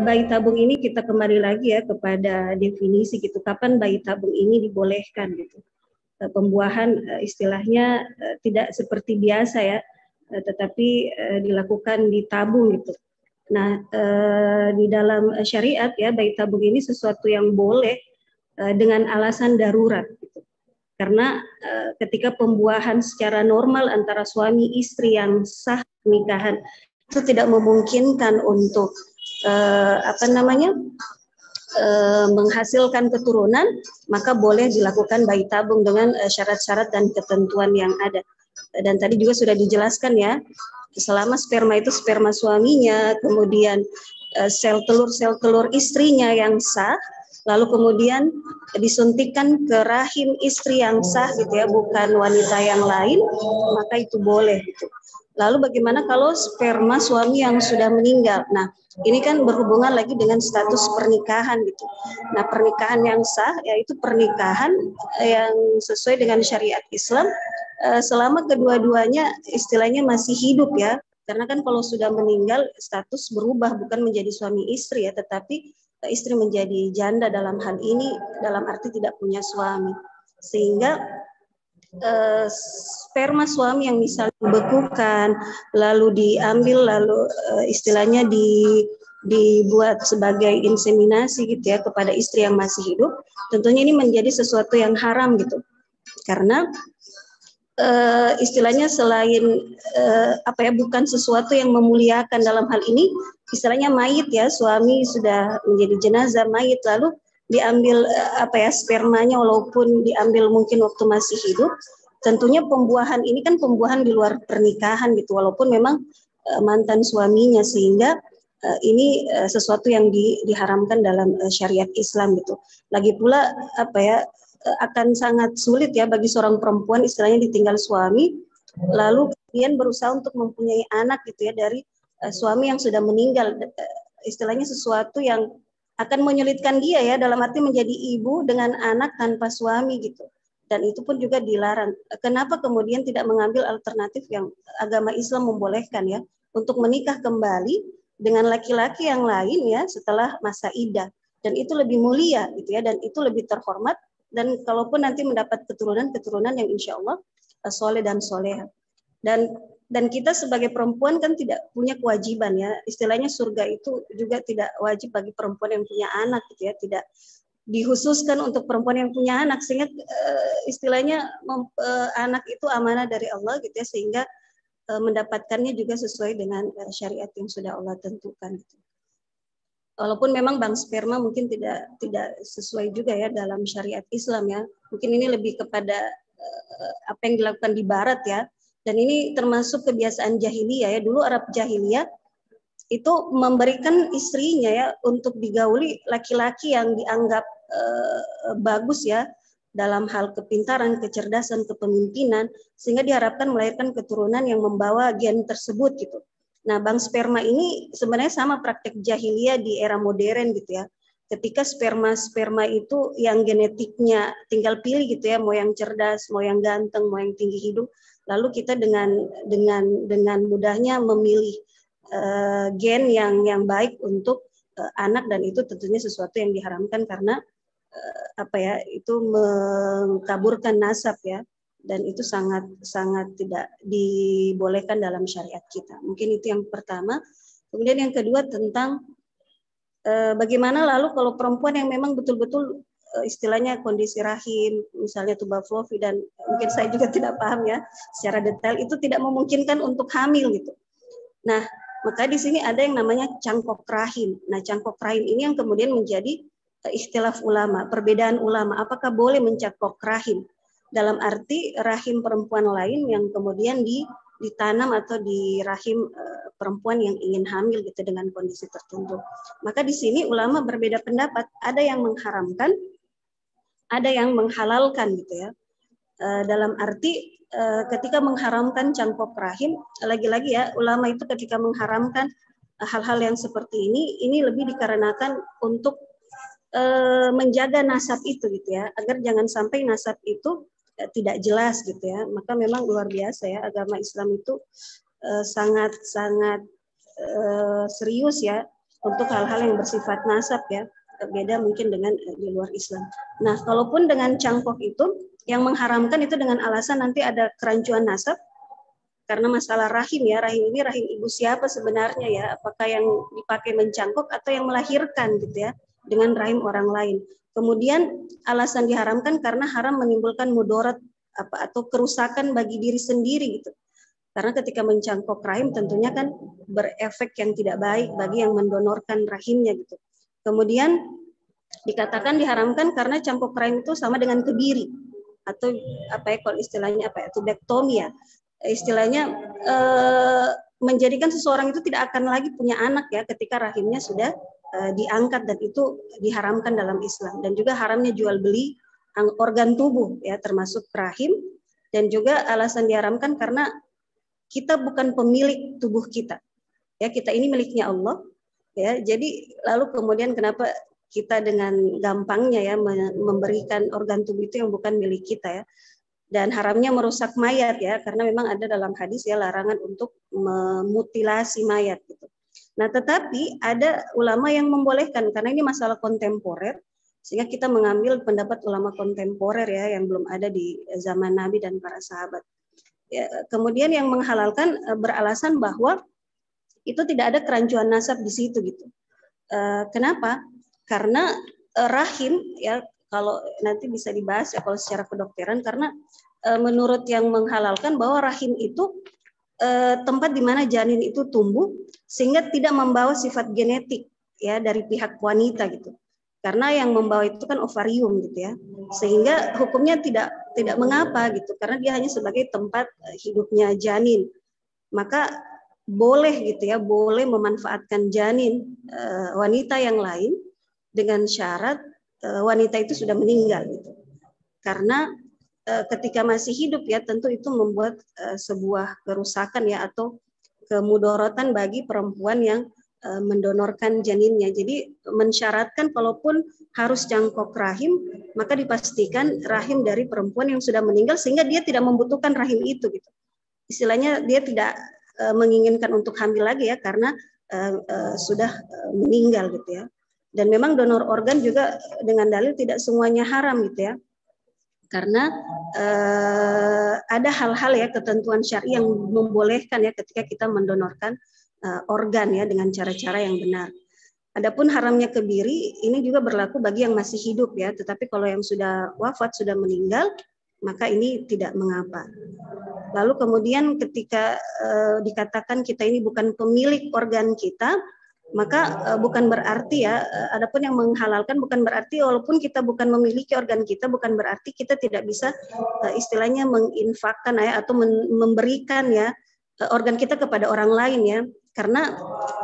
bayi tabung ini kita kembali lagi ya kepada definisi gitu, kapan bayi tabung ini dibolehkan gitu. Pembuahan istilahnya tidak seperti biasa ya, tetapi dilakukan di tabung gitu. Nah, di dalam syariat ya, bayi tabung ini sesuatu yang boleh dengan alasan darurat gitu. Karena ketika pembuahan secara normal antara suami istri yang sah pernikahan itu tidak memungkinkan untuk menghasilkan keturunan, maka boleh dilakukan bayi tabung dengan syarat-syarat dan ketentuan yang ada. Dan tadi juga sudah dijelaskan ya, selama sperma itu sperma suaminya, kemudian sel telur istrinya yang sah, lalu kemudian disuntikan ke rahim istri yang sah gitu ya, bukan wanita yang lain, maka itu boleh gitu. Lalu bagaimana kalau sperma suami yang sudah meninggal? Nah, ini kan berhubungan lagi dengan status pernikahan gitu. Nah, pernikahan yang sah yaitu pernikahan yang sesuai dengan syariat Islam selama kedua-duanya istilahnya masih hidup ya. Karena kan kalau sudah meninggal status berubah, bukan menjadi suami istri ya, tetapi istri menjadi janda dalam hal ini, dalam arti tidak punya suami. Sehingga sperma suami yang misalnya dibekukan lalu diambil lalu istilahnya dibuat sebagai inseminasi gitu ya kepada istri yang masih hidup, tentunya ini menjadi sesuatu yang haram gitu. Karena istilahnya selain bukan sesuatu yang memuliakan dalam hal ini, istilahnya mayit ya, suami sudah menjadi jenazah mayit lalu diambil spermanya walaupun diambil mungkin waktu masih hidup. Tentunya pembuahan ini kan pembuahan di luar pernikahan gitu, walaupun memang mantan suaminya, sehingga ini sesuatu yang diharamkan dalam syariat Islam gitu. Lagi pula akan sangat sulit ya bagi seorang perempuan istilahnya ditinggal suami lalu kemudian berusaha untuk mempunyai anak gitu ya dari suami yang sudah meninggal, istilahnya sesuatu yang akan menyulitkan dia ya, dalam arti menjadi ibu dengan anak tanpa suami gitu. Dan itu pun juga dilarang. Kenapa kemudian tidak mengambil alternatif yang agama Islam membolehkan ya, untuk menikah kembali dengan laki-laki yang lain ya setelah masa iddah, dan itu lebih mulia gitu ya, dan itu lebih terhormat, dan kalaupun nanti mendapat keturunan yang insya Allah soleh dan soleha. Dan kita sebagai perempuan kan tidak punya kewajiban ya, istilahnya surga itu juga tidak wajib bagi perempuan yang punya anak gitu ya, tidak dikhususkan untuk perempuan yang punya anak, sehingga istilahnya anak itu amanah dari Allah gitu ya, sehingga mendapatkannya juga sesuai dengan syariat yang sudah Allah tentukan gitu. Walaupun memang bank sperma mungkin tidak sesuai juga ya dalam syariat Islam ya, mungkin ini lebih kepada apa yang dilakukan di barat ya. Dan ini termasuk kebiasaan jahiliyah ya. Dulu Arab jahiliyah itu memberikan istrinya ya untuk digauli laki-laki yang dianggap bagus ya dalam hal kepintaran, kecerdasan, kepemimpinan, sehingga diharapkan melahirkan keturunan yang membawa gen tersebut gitu. Nah, bank sperma ini sebenarnya sama praktek jahiliyah di era modern gitu ya. Ketika sperma itu yang genetiknya tinggal pilih gitu ya, mau yang cerdas, mau yang ganteng, mau yang tinggi hidung, lalu kita dengan mudahnya memilih gen yang baik untuk anak, dan itu tentunya sesuatu yang diharamkan karena itu mengkaburkan nasab ya, dan itu sangat tidak dibolehkan dalam syariat kita. Mungkin itu yang pertama. Kemudian yang kedua tentang bagaimana lalu kalau perempuan yang memang betul-betul istilahnya kondisi rahim, misalnya tuberkulosis, dan mungkin saya juga tidak paham ya secara detail, itu tidak memungkinkan untuk hamil gitu. Nah, maka di sini ada yang namanya cangkok rahim. Nah, cangkok rahim ini yang kemudian menjadi ikhtilaf ulama, perbedaan ulama, apakah boleh mencangkok rahim dalam arti rahim perempuan lain yang kemudian ditanam atau di rahim perempuan yang ingin hamil gitu dengan kondisi tertentu. Maka di sini ulama berbeda pendapat, ada yang mengharamkan, ada yang menghalalkan gitu ya. Dalam arti ketika mengharamkan cangkok rahim, lagi-lagi ya ulama itu ketika mengharamkan hal-hal yang seperti ini lebih dikarenakan untuk menjaga nasab itu gitu ya, agar jangan sampai nasab itu tidak jelas gitu ya. Maka memang luar biasa ya, agama Islam itu sangat serius ya untuk hal-hal yang bersifat nasab ya, beda mungkin dengan di luar Islam. Nah, kalaupun dengan cangkok itu yang mengharamkan itu dengan alasan nanti ada kerancuan nasab karena masalah rahim ya, rahim ini rahim ibu siapa sebenarnya ya, apakah yang dipakai mencangkok atau yang melahirkan gitu ya dengan rahim orang lain. Kemudian alasan diharamkan karena haram menimbulkan mudarat atau kerusakan bagi diri sendiri gitu. Karena ketika mencangkok rahim tentunya kan berefek yang tidak baik bagi yang mendonorkan rahimnya gitu. Kemudian dikatakan diharamkan karena cangkok rahim itu sama dengan kebiri atau apa ya kalau istilahnya apa ya, tubektomi ya. Istilahnya menjadikan seseorang itu tidak akan lagi punya anak ya ketika rahimnya sudah diangkat, dan itu diharamkan dalam Islam. Dan juga haramnya jual beli organ tubuh ya termasuk rahim, dan juga alasan diharamkan karena kita bukan pemilik tubuh kita. Ya, kita ini miliknya Allah. Ya, jadi lalu kemudian kenapa kita dengan gampangnya ya memberikan organ tubuh itu yang bukan milik kita ya. Dan haramnya merusak mayat ya, karena memang ada dalam hadis ya larangan untuk memutilasi mayat gitu. Nah, tetapi ada ulama yang membolehkan karena ini masalah kontemporer, sehingga kita mengambil pendapat ulama kontemporer ya yang belum ada di zaman Nabi dan para sahabat. Ya, kemudian yang menghalalkan beralasan bahwa itu tidak ada kerancuan nasab di situ gitu. Kenapa? Karena rahim ya, kalau nanti bisa dibahas ya kalau secara kedokteran, karena menurut yang menghalalkan bahwa rahim itu tempat di mana janin itu tumbuh sehingga tidak membawa sifat genetik ya dari pihak wanita gitu. Karena yang membawa itu kan ovarium gitu ya, sehingga hukumnya tidak mengapa gitu, karena dia hanya sebagai tempat hidupnya janin. Maka boleh gitu ya, boleh memanfaatkan janin wanita yang lain dengan syarat wanita itu sudah meninggal gitu. Karena ketika masih hidup ya tentu itu membuat sebuah kerusakan ya atau kemudorotan bagi perempuan yang mendonorkan janinnya. Jadi mensyaratkan kalaupun harus cangkok rahim, maka dipastikan rahim dari perempuan yang sudah meninggal sehingga dia tidak membutuhkan rahim itu gitu. Istilahnya dia tidak menginginkan untuk hamil lagi ya karena sudah meninggal gitu ya. Dan memang donor organ juga dengan dalil tidak semuanya haram gitu ya. Karena ada hal-hal ya ketentuan syar'i yang membolehkan ya ketika kita mendonorkan organ ya dengan cara-cara yang benar. Adapun haramnya kebiri ini juga berlaku bagi yang masih hidup ya, tetapi kalau yang sudah wafat, sudah meninggal, maka ini tidak mengapa. Lalu kemudian ketika dikatakan kita ini bukan pemilik organ kita, maka bukan berarti ya, adapun yang menghalalkan bukan berarti walaupun kita bukan memiliki organ kita, bukan berarti kita tidak bisa istilahnya menginfakkan ya atau memberikan ya organ kita kepada orang lain ya. Karena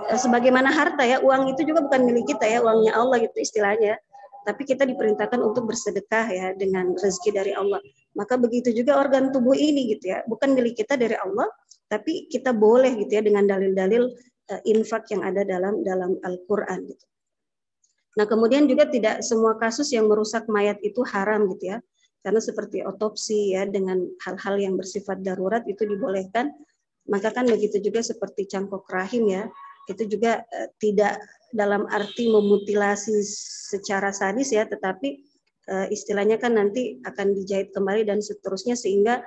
sebagaimana harta ya, uang itu juga bukan milik kita ya, uangnya Allah gitu istilahnya. Tapi kita diperintahkan untuk bersedekah ya dengan rezeki dari Allah. Maka begitu juga organ tubuh ini gitu ya, bukan milik kita dari Allah, tapi kita boleh gitu ya dengan dalil-dalil infak yang ada dalam Al-Qur'an gitu. Nah, kemudian juga tidak semua kasus yang merusak mayat itu haram gitu ya. Karena seperti otopsi ya dengan hal-hal yang bersifat darurat itu dibolehkan. Maka kan begitu juga seperti cangkok rahim ya, itu juga tidak dalam arti memutilasi secara sadis ya, tetapi istilahnya kan nanti akan dijahit kembali dan seterusnya, sehingga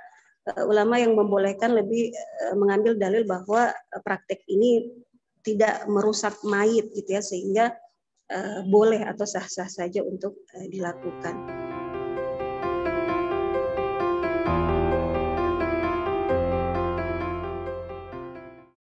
ulama yang membolehkan lebih mengambil dalil bahwa praktek ini tidak merusak mayit gitu ya, sehingga boleh atau sah-sah saja untuk dilakukan.